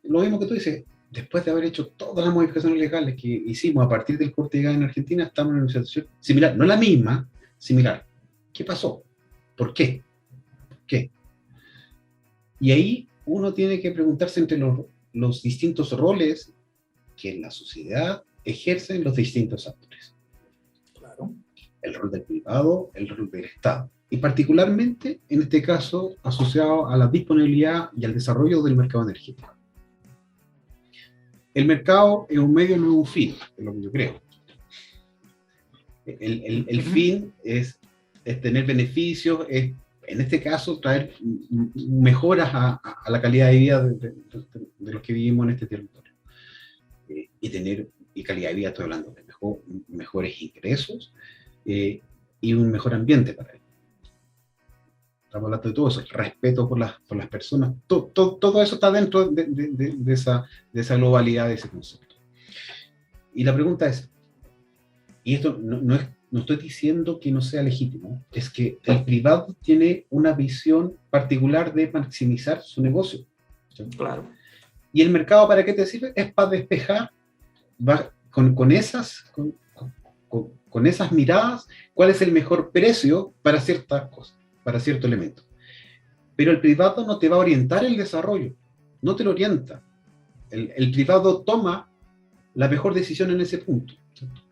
Lo mismo que tú dices, después de haber hecho todas las modificaciones legales que hicimos a partir del corte de gas en Argentina, estamos en una situación similar, no la misma, similar. ¿Qué pasó? ¿Por qué? ¿Qué? Y ahí uno tiene que preguntarse entre los distintos roles que en la sociedad ejercen los distintos actores. Claro. el rol del privado, el rol del Estado, y particularmente, en este caso, asociado a la disponibilidad y al desarrollo del mercado energético. El mercado es un medio, no es un fin, es lo que yo creo. El fin es tener beneficios, es, en este caso, traer mejoras a la calidad de vida de los que vivimos en este territorio. Y calidad de vida, estoy hablando de mejores ingresos y un mejor ambiente para ellos. Estamos hablando de todo eso, respeto por las personas, todo eso está dentro de esa globalidad, de ese concepto. Y la pregunta es, y esto no estoy diciendo que no sea legítimo, es que el privado tiene una visión particular de maximizar su negocio. ¿Sí? Claro. ¿Y el mercado para qué te sirve? Es para despejar con esas miradas cuál es el mejor precio para ciertas cosas, para cierto elemento. Pero el privado no te va a orientar el desarrollo, no te lo orienta. El privado toma la mejor decisión en ese punto, ¿cierto?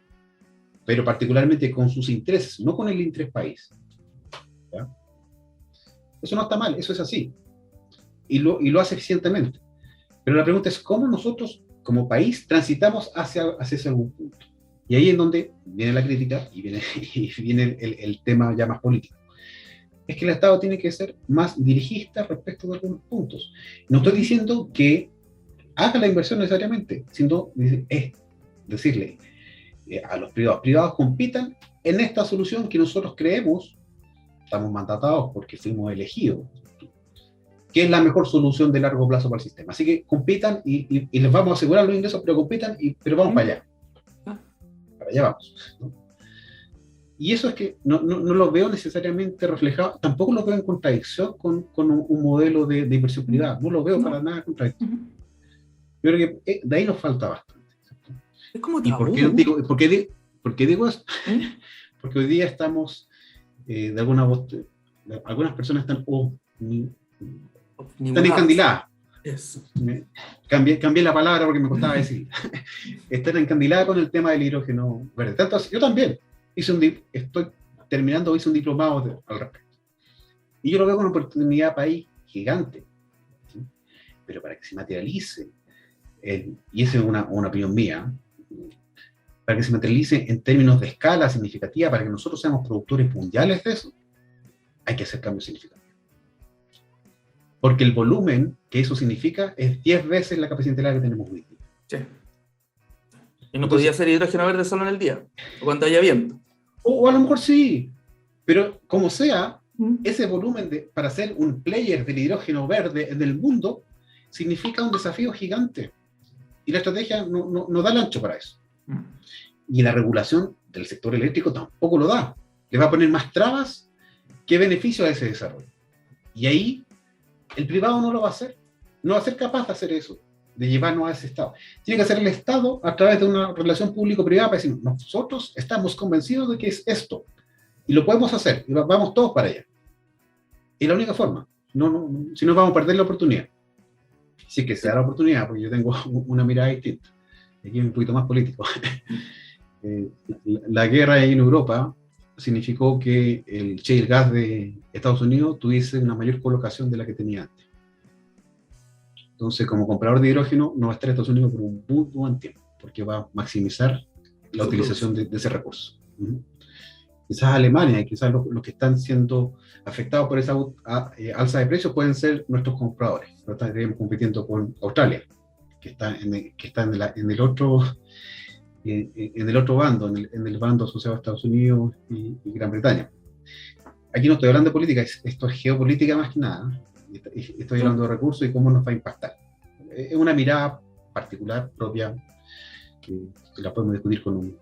Pero particularmente con sus intereses, no con el interés país. ¿Ya? Eso no está mal, eso es así. Y lo hace eficientemente. Pero la pregunta es cómo nosotros, como país, transitamos hacia ese algún punto. Y ahí es donde viene la crítica y viene el tema ya más político. Es que el Estado tiene que ser más dirigista respecto de algunos puntos. No estoy diciendo que haga la inversión necesariamente, sino es decirle a los privados compitan en esta solución que nosotros creemos, estamos mandatados porque fuimos elegidos, que es la mejor solución de largo plazo para el sistema. Así que compitan y les vamos a asegurar los ingresos, pero compitan, pero vamos para allá. Para allá vamos, ¿no? Y eso es que no lo veo necesariamente reflejado, tampoco lo veo en contradicción con un modelo de inversión privada, no lo veo para nada contradictorio. Yo creo que de ahí nos falta bastante. ¿Cierto? Es como ¿Y por qué digo esto? Porque hoy día estamos, de algunas personas están encandiladas. Eso. Cambié la palabra porque me costaba decir. Están encandiladas con el tema del hidrógeno verde. Tanto así, yo también estoy terminando, hice un diplomado al respecto. Y yo lo veo como una oportunidad país gigante. ¿Sí? Pero para que se materialice, y esa es una opinión mía, para que se materialice en términos de escala significativa, para que nosotros seamos productores mundiales de eso, hay que hacer cambios significativos. Porque el volumen que eso significa es 10 veces la capacidad integral que tenemos hoy día. Sí. Y no podía ser hidrógeno verde solo en el día, o cuando haya viento. O a lo mejor sí, pero como sea, ese volumen para ser un player del hidrógeno verde en el mundo significa un desafío gigante. Y la estrategia no da el ancho para eso. Y la regulación del sector eléctrico tampoco lo da. Le va a poner más trabas que beneficio a ese desarrollo. Y ahí el privado no lo va a hacer. No va a ser capaz de hacer eso, de llevarnos a ese estado. Tiene que hacer el Estado a través de una relación público-privada para decir, nosotros estamos convencidos de que es esto. Y lo podemos hacer. Y vamos todos para allá. Y la única forma. Si no vamos a perder la oportunidad. Sí que se da la oportunidad, porque yo tengo una mirada distinta. Aquí es un poquito más político. La guerra en Europa significó que el shale gas de Estados Unidos tuviese una mayor colocación de la que tenía antes. Entonces, como comprador de hidrógeno, no va a estar Estados Unidos por un muy buen tiempo, porque va a maximizar la utilización de ese recurso. Quizás Alemania y quizás los que están siendo afectados por esa alza de precios pueden ser nuestros compradores. Pero estaríamos compitiendo con Australia, que está en el otro bando, en el bando asociado a Estados Unidos y Gran Bretaña. Aquí no estoy hablando de política, esto es geopolítica más que nada. Estoy hablando de recursos y cómo nos va a impactar. Es una mirada particular, propia, que la podemos discutir con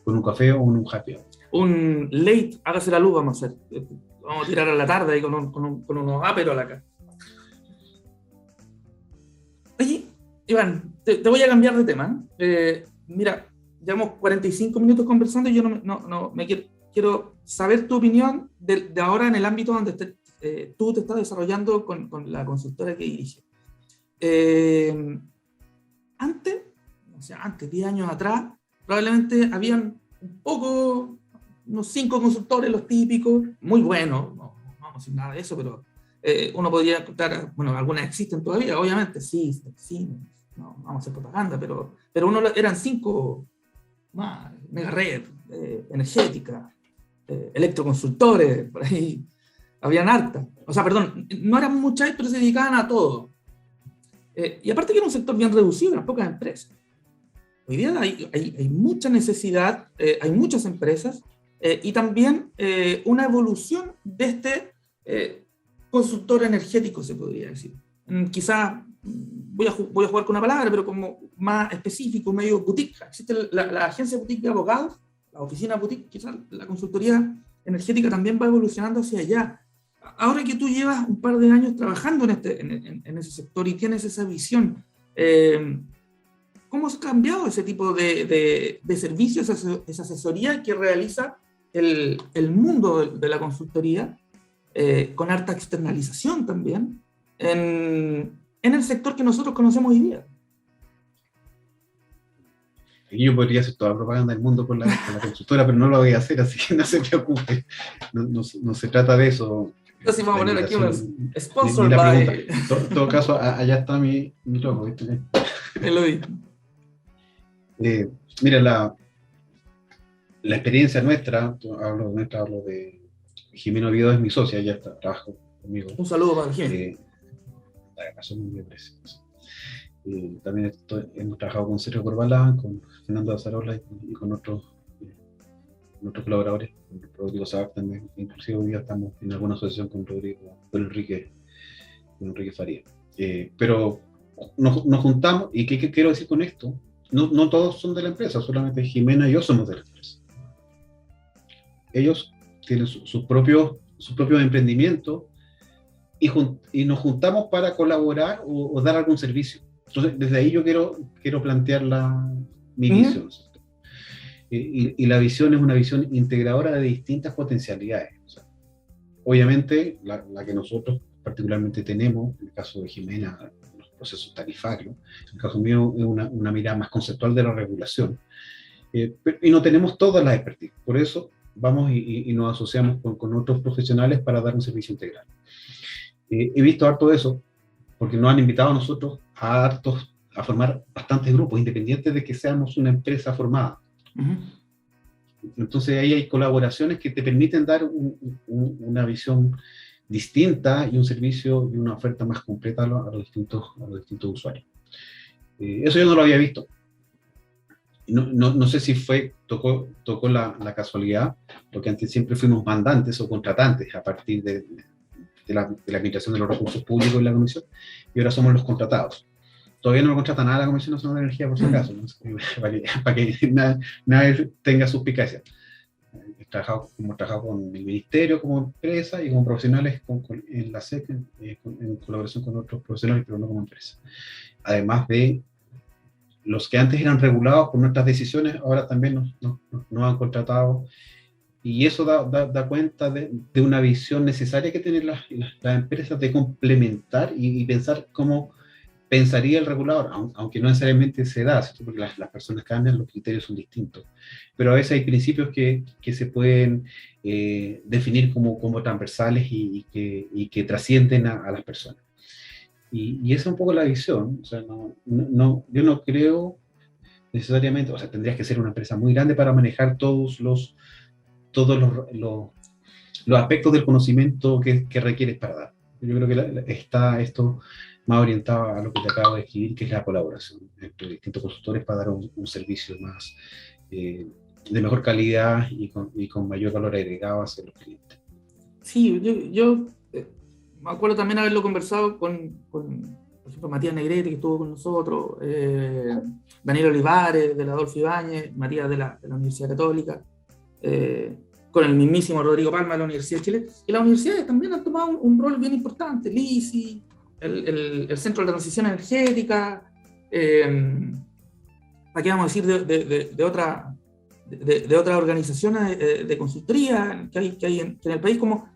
un café o un happy hour. Un late, hágase la luz, vamos a hacer. Vamos a tirar a la tarde ahí con unos aperol acá. Oye, Iván, te voy a cambiar de tema. Mira, llevamos 45 minutos conversando y yo quiero saber tu opinión de ahora en el ámbito donde tú te estás desarrollando con la consultora que diriges. Antes, 10 años atrás, probablemente habían un poco unos 5 consultores, los típicos, muy buenos, no vamos a decir nada de eso, pero uno podría encontrar, bueno, algunas existen todavía, obviamente, sí, no vamos a hacer propaganda, pero eran 5 más, mega red, energética, electroconsultores, por ahí, habían hartas, o sea, perdón, no eran muchas, pero se dedicaban a todo. Y aparte que era un sector bien reducido, eran pocas empresas. Hoy día hay mucha necesidad, hay muchas empresas, y también una evolución de este consultor energético, se podría decir. Quizás voy a jugar con una palabra, pero como más específico, medio boutique. Existe la agencia boutique de abogados, la oficina boutique, quizás la consultoría energética también va evolucionando hacia allá. Ahora que tú llevas un par de años trabajando en ese sector y tienes esa visión, ¿cómo has cambiado ese tipo de servicios, esa asesoría que realiza el mundo de la consultoría, con harta externalización también, en el sector que nosotros conocemos hoy día? Aquí yo podría hacer toda la propaganda del mundo con la consultora, pero no lo voy a hacer, así que no se preocupe. No se trata de eso. Entonces vamos a poner aquí unos sponsor ni la by... pregunta. En todo caso, allá está mi logo, ¿viste? Mira, la experiencia nuestra, hablo de Jimena Oviedo, es mi socia, ella trabaja conmigo. Un saludo para Jimena. Somos muy apreciados. También hemos trabajado con Sergio Corbalán, con Fernando Azarola y con otros colaboradores, con Rodrigo Sabac también. Inclusive hoy día estamos en alguna asociación con Enrique Faría. Pero nos juntamos, y ¿qué quiero decir con esto? No todos son de la empresa, solamente Jimena y yo somos de la empresa. Ellos tienen sus propios emprendimientos, y nos juntamos para colaborar o dar algún servicio. Entonces, desde ahí yo quiero plantear mi visión. Y la visión es una visión integradora de distintas potencialidades. O sea, obviamente, la que nosotros particularmente tenemos, en el caso de Jimena, los procesos tarifarios, en el caso mío es una mirada más conceptual de la regulación, y no tenemos todas las expertise. Por eso vamos y nos asociamos con otros profesionales para dar un servicio integral. He visto harto de eso, porque nos han invitado a nosotros a formar bastantes grupos, independientes de que seamos una empresa formada. Entonces ahí hay colaboraciones que te permiten dar una visión distinta y un servicio y una oferta más completa a los distintos usuarios. Eso yo no lo había visto. No sé si tocó la casualidad, porque antes siempre fuimos mandantes o contratantes a partir de la administración de los recursos públicos en la Comisión, y ahora somos los contratados. Todavía no lo contrata nada la Comisión Nacional de Energía, por si acaso, ¿no? para que nadie tenga suspicacia. Hemos trabajado con el Ministerio como empresa y como profesionales en la SEC, en colaboración con otros profesionales, pero no como empresa. Además de los que antes eran regulados por nuestras decisiones, ahora también nos han contratado. Y eso da cuenta de una visión necesaria que tienen las empresas de complementar y pensar cómo pensaría el regulador, aunque no necesariamente se da, ¿cierto? Porque las personas cambian, los criterios son distintos. Pero a veces hay principios que se pueden definir como transversales y que trascienden a las personas. Y esa es un poco la visión. O sea, yo no creo necesariamente, o sea, tendrías que ser una empresa muy grande para manejar todos los aspectos del conocimiento que requieres para dar. Yo creo que está esto más orientado a lo que te acabo de escribir, que es la colaboración entre distintos consultores para dar un servicio más de mejor calidad y con mayor valor agregado hacia los clientes. Sí, yo me acuerdo también haberlo conversado con por ejemplo, Matías Negrete, que estuvo con nosotros, Daniel Olivares, de la Adolfo Ibáñez, Matías de la Universidad Católica, con el mismísimo Rodrigo Palma de la Universidad de Chile. Y las universidades también han tomado un rol bien importante, LISI, el Centro de Transición Energética, ¿qué vamos a decir de otras organizaciones de consultoría que hay en el país? Como,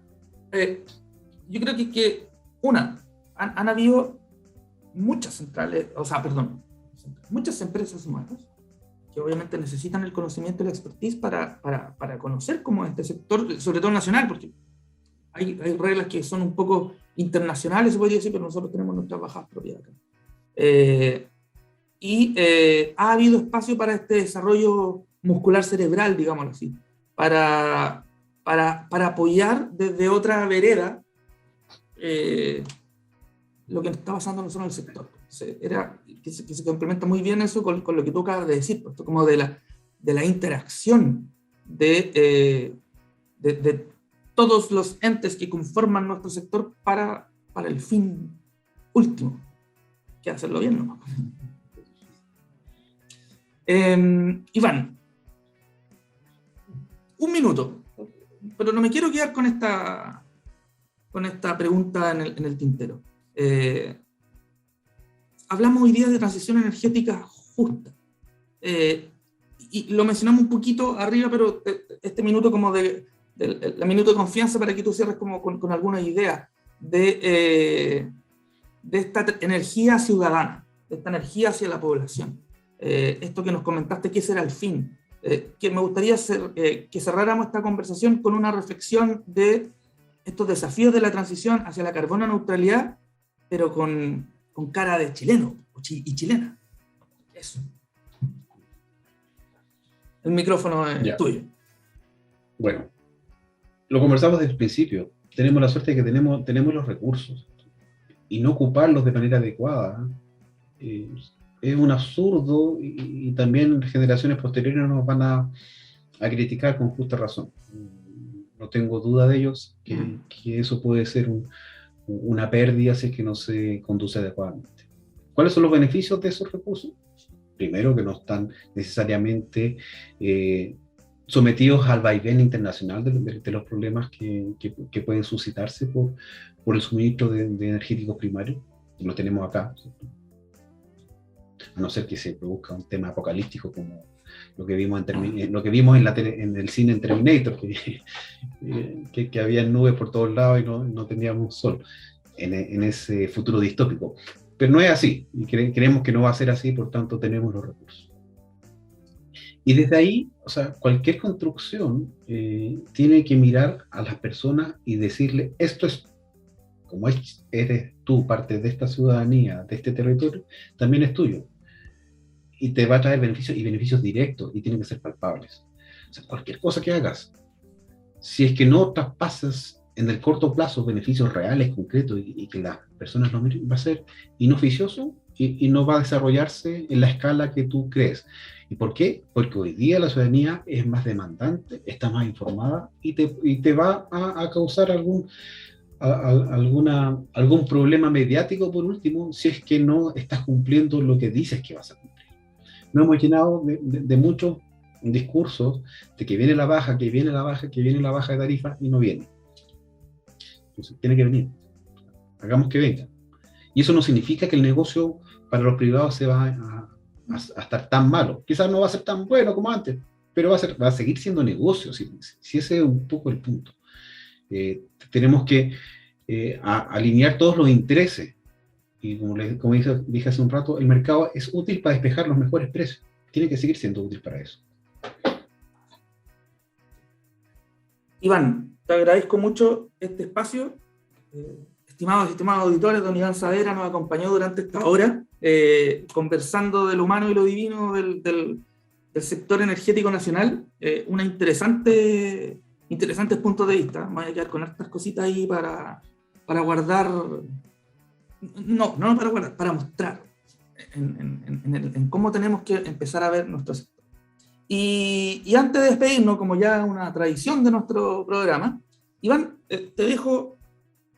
yo creo que han habido muchas empresas nuevas que obviamente necesitan el conocimiento y la expertise para conocer cómo este sector, sobre todo nacional, porque hay reglas que son un poco internacionales, se podría decir, pero nosotros tenemos nuestras bajas propias acá. Ha habido espacio para este desarrollo muscular cerebral, digámoslo así, para apoyar desde otra vereda lo que está pasando no solo en el sector. Que se complementa muy bien eso con lo que tú acabas de decir, pues, como de la interacción de todos los entes que conforman nuestro sector para el fin último, que hacerlo bien, ¿no? Iván, un minuto, pero no me quiero quedar con esta pregunta en el tintero. Hablamos hoy día de transición energética justa. Y lo mencionamos un poquito arriba, pero este minuto como la minuto de confianza para que tú cierres como con alguna idea de esta energía ciudadana, de esta energía hacia la población. Esto que nos comentaste, ¿qué será el fin? Que me gustaría que cerráramos esta conversación con una reflexión de estos desafíos de la transición hacia la carbono neutralidad, pero con cara de chileno y chilena. Eso. El micrófono es tuyo. Bueno, lo conversamos desde el principio. Tenemos la suerte de que tenemos los recursos y no ocuparlos de manera adecuada es un absurdo y también generaciones posteriores nos van a criticar con justa razón. No tengo duda de ellos que eso puede ser una pérdida si es que no se conduce adecuadamente. ¿Cuáles son los beneficios de esos recursos? Primero, que no están necesariamente sometidos al vaivén internacional de los problemas que pueden suscitarse por el suministro de energéticos primarios. Lo tenemos acá, ¿cierto? A no ser que se produzca un tema apocalíptico como lo que vimos en el cine en Terminator, que había nubes por todos lados y no teníamos sol en ese futuro distópico. Pero no es así, y creemos que no va a ser así, por tanto tenemos los recursos. Y desde ahí, o sea, cualquier construcción tiene que mirar a las personas y decirle, esto es, como eres tú parte de esta ciudadanía, de este territorio, también es tuyo. Y te va a traer beneficios, y beneficios directos, y tienen que ser palpables. O sea, cualquier cosa que hagas, si es que no traspasas en el corto plazo beneficios reales, concretos, y que las personas lo miren, va a ser inoficioso y no va a desarrollarse en la escala que tú crees. ¿Y por qué? Porque hoy día la ciudadanía es más demandante, está más informada y te va a causar algún problema mediático, por último, si es que no estás cumpliendo lo que dices que vas a cumplir. Nos hemos llenado de muchos discursos de que viene la baja, que viene la baja, que viene la baja de tarifa y no viene. Entonces tiene que venir. Hagamos que venga. Y eso no significa que el negocio para los privados se va a estar tan malo. Quizás no va a ser tan bueno como antes, pero va a seguir siendo negocio. Si ese es un poco el punto. Tenemos que alinear todos los intereses. Y como dije hace un rato, el mercado es útil para despejar los mejores precios. Tiene que seguir siendo útil para eso. Iván, te agradezco mucho este espacio. Estimados y estimados auditores, don Iván Saavedra nos acompañó durante esta hora conversando de lo humano y lo divino del sector energético nacional. Interesantes puntos de vista. Me voy a quedar con estas cositas ahí para guardar. No para guardar, para mostrar en cómo tenemos que empezar a ver nuestro sector. Y antes de despedirnos, como ya una tradición de nuestro programa, Iván, te dejo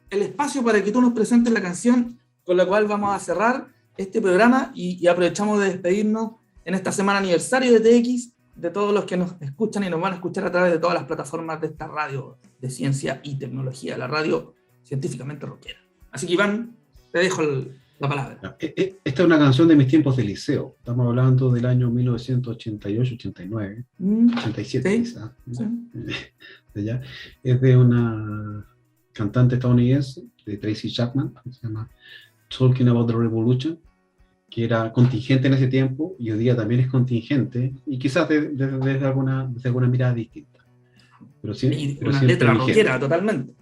el espacio para que tú nos presentes la canción con la cual vamos a cerrar este programa y aprovechamos de despedirnos en esta semana aniversario de TX, de todos los que nos escuchan y nos van a escuchar a través de todas las plataformas de esta radio de ciencia y tecnología, la radio científicamente rockera. Así que Iván, te dejo la palabra. Esta es una canción de mis tiempos de liceo. Estamos hablando del año 1988, 89, 87 ¿sí? quizás. Sí. Es de una cantante estadounidense, de Tracy Chapman, que se llama Talking About the Revolution. que era contingente en ese tiempo y hoy día también es contingente, y quizás desde alguna mirada distinta. Pero, Y pero una siempre letra vigente. rockera, totalmente.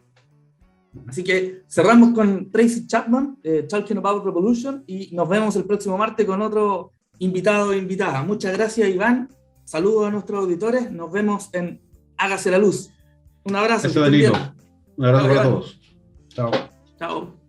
Así que cerramos con Tracy Chapman, Talking About Revolution, y nos vemos el próximo martes con otro invitado o invitada. Muchas gracias, Iván. Saludos a nuestros auditores. Nos vemos en Hágase la Luz. Un abrazo. Eso, que estén Danilo. bien. Un abrazo Chao, para Iván. todos. Chao. Chao.